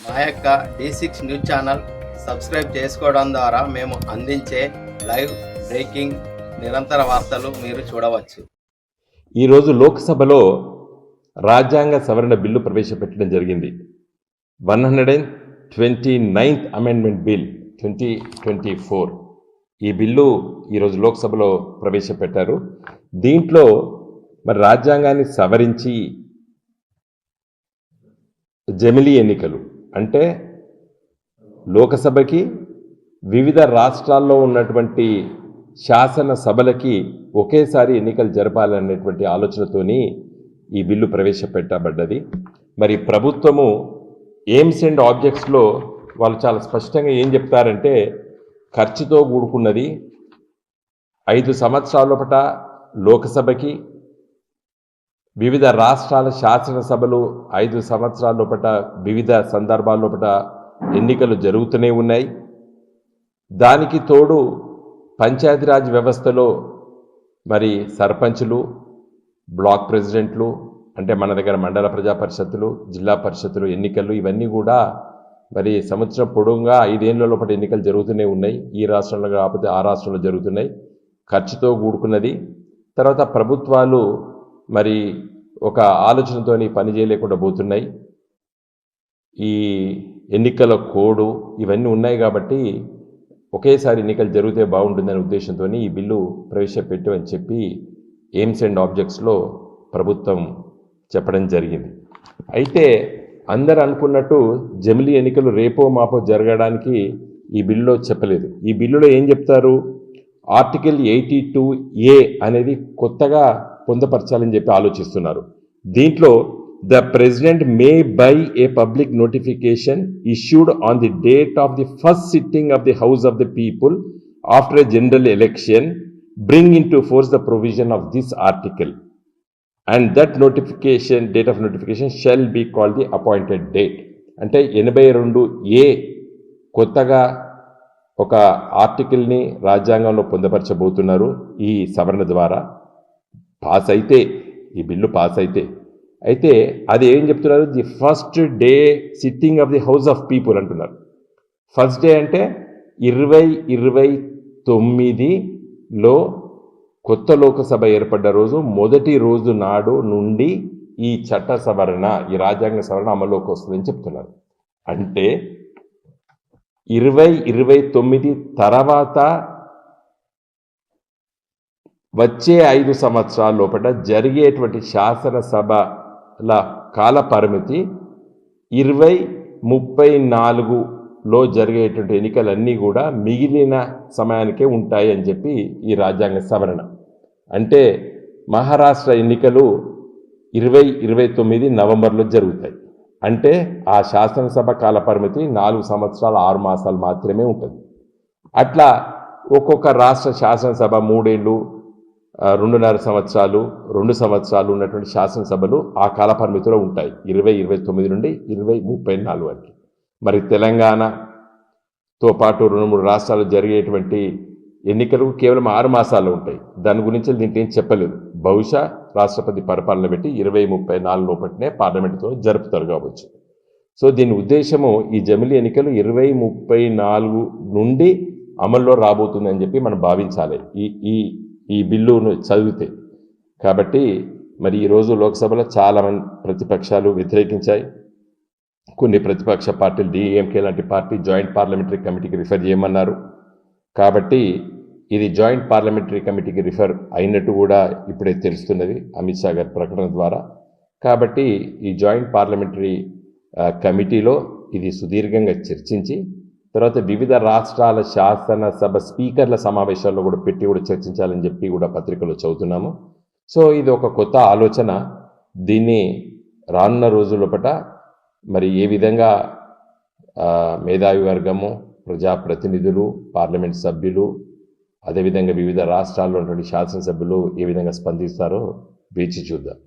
మా యొక్క D6 news channel subscribe చేసుకోవడం ద్వారా మేము అందించే లైవ్ బ్రేకింగ్ నిరంతర వార్తలు మీరు చూడవచ్చు. ఈరోజు లోక్సభలో రాజ్యాంగ సవరణ బిల్లు ప్రవేశపెట్టడం జరిగింది. 129th అమెండ్మెంట్ బిల్ 2024 ఈ బిల్లు ఈరోజు లోక్సభలో ప్రవేశపెట్టారు. దీంట్లో మరి రాజ్యాంగాన్ని సవరించి జమిలీ ఎన్నికలు అంటే లోకసభకి వివిధ రాష్ట్రాల్లో ఉన్నటువంటి శాసన సభలకి ఒకేసారి ఎన్నికలు జరపాలనేటువంటి ఆలోచనతోని ఈ బిల్లు ప్రవేశపెట్టబడ్డది. మరి ప్రభుత్వము ఎయిమ్స్ అండ్ ఆబ్జెక్ట్స్లో వాళ్ళు చాలా స్పష్టంగా ఏం చెప్తారంటే ఖర్చుతో కూడుకున్నది. 5 సంవత్సరాల లోపట లోకసభకి వివిధ రాష్ట్రాల శాసనసభలు 5 సంవత్సరాల లోపట వివిధ సందర్భాల లోపట ఎన్నికలు జరుగుతూనే ఉన్నాయి. దానికి తోడు పంచాయతీరాజ్ వ్యవస్థలో మరి సర్పంచులు, బ్లాక్ ప్రెసిడెంట్లు అంటే మన దగ్గర మండల ప్రజా పరిషత్తులు, జిల్లా పరిషత్తులు ఎన్నికలు ఇవన్నీ కూడా మరి సంవత్సరం పొడవుగా 5 ఏళ్ల లోపల ఎన్నికలు జరుగుతూనే ఉన్నాయి. ఈ రాష్ట్రంలో కాకపోతే ఆ రాష్ట్రంలో జరుగుతున్నాయి. ఖర్చుతో కూడుకున్నది. తర్వాత ప్రభుత్వాలు మరి ఒక ఆలోచనతోని పని చేయలేకుండా పోతున్నాయి. ఈ ఎన్నికల కోడ్ ఇవన్నీ ఉన్నాయి కాబట్టి ఒకేసారి ఎన్నికలు జరిగితే బాగుంటుందనే ఉద్దేశంతో ఈ బిల్లు ప్రవేశపెట్టమని చెప్పి ఎయిమ్స్ అండ్ ఆబ్జెక్ట్స్లో ప్రభుత్వం చెప్పడం జరిగింది. అయితే అందరు అనుకున్నట్టు జమిలీ ఎన్నికలు రేపో మాపో జరగడానికి ఈ బిల్లులో చెప్పలేదు. ఈ బిల్లులో ఏం చెప్తారు, ఆర్టికల్ 82A అనేది కొత్తగా పొందపరచాలని చెప్పి ఆలోచిస్తున్నారు. దీంట్లో the president may by a public notification issued on the date of the first sitting of the house of the people after a general election bring in to force the provision of this article and that notification date of notification shall be called the appointed date. అంటే 82A కొత్తగా ఒక ఆర్టికల్ని రాజ్యాంగంలో పొందపరచబోతున్నారు ఈ సవరణ ద్వారా. Pass అయితే ఈ bill pass అయితే అది ఏం చెప్తున్నారు, the first day sitting of the house of people అంటున్నారు. ఫస్ట్ డే అంటే 2029లో కొత్త లోకసభ ఏర్పడ్డ రోజు మొదటి రోజు నాడు నుండి ఈ చట్ట సవరణ, ఈ రాజ్యాంగ సవరణ అమల్లోకి వస్తుందని చెప్తున్నారు. అంటే 2029 తర్వాత వచ్చే 5 సంవత్సరాల లోపల జరిగేటువంటి శాసనసభల కాల పరిమితి 2034లో జరిగేటువంటి ఎన్నికలన్నీ కూడా మిగిలిన సమయానికే ఉంటాయి అని చెప్పి ఈ రాజ్యాంగ సవరణ. అంటే మహారాష్ట్ర ఎన్నికలు 2029 నవంబర్లో జరుగుతాయి. అంటే ఆ శాసనసభ కాల పరిమితి 4 సంవత్సరాలు 6 మాసాలు మాత్రమే ఉంటుంది. అట్లా ఒక్కొక్క రాష్ట్ర శాసనసభ 3 ఏళ్ళు, 2.5 సంవత్సరాలు, 2 సంవత్సరాలు ఉన్నటువంటి శాసనసభలు ఆ కాల పరిమితిలో ఉంటాయి 2029 నుండి 2034 వరకు. మరి తెలంగాణతో పాటు 2-3 రాష్ట్రాలు జరిగేటువంటి ఎన్నికలు కేవలం 6 మాసాలు ఉంటాయి. దాని గురించి దీంట్లో ఏం చెప్పలేదు. బహుశా రాష్ట్రపతి పరిపాలన పెట్టి 2034 లోపలనే పార్లమెంటుతో జరుపుతారు కావచ్చు. సో దీని ఉద్దేశము ఈ జమిలీ ఎన్నికలు 2034 నుండి అమల్లో రాబోతుంది అని చెప్పి మనం భావించాలి ఈ బిల్లును చదివితే. కాబట్టి మరి ఈరోజు లోక్సభలో చాలామంది ప్రతిపక్షాలు వ్యతిరేకించాయి. కొన్ని ప్రతిపక్ష పార్టీలు డిఎంకే లాంటి పార్టీ జాయింట్ పార్లమెంటరీ కమిటీకి రిఫర్ చేయమన్నారు. కాబట్టి ఇది జాయింట్ పార్లమెంటరీ కమిటీకి రిఫర్ అయినట్టు కూడా ఇప్పుడే తెలుస్తున్నది అమిత్ షా గారి ప్రకటన ద్వారా. కాబట్టి ఈ జాయింట్ పార్లమెంటరీ కమిటీలో ఇది సుదీర్ఘంగా చర్చించి తర్వాత వివిధ రాష్ట్రాల శాసనసభ స్పీకర్ల సమావేశాల్లో కూడా పెట్టి కూడా చర్చించాలని చెప్పి కూడా పత్రికలో చదువుతున్నాము. సో ఇది ఒక కొత్త ఆలోచన. దీన్ని రానున్న రోజులపట మరి ఏ విధంగా మేధావి వర్గము, ప్రజాప్రతినిధులు, పార్లమెంట్ సభ్యులు, అదేవిధంగా వివిధ రాష్ట్రాల్లో ఉన్నటువంటి శాసనసభ్యులు ఏ విధంగా స్పందిస్తారో వేచి చూద్దాం.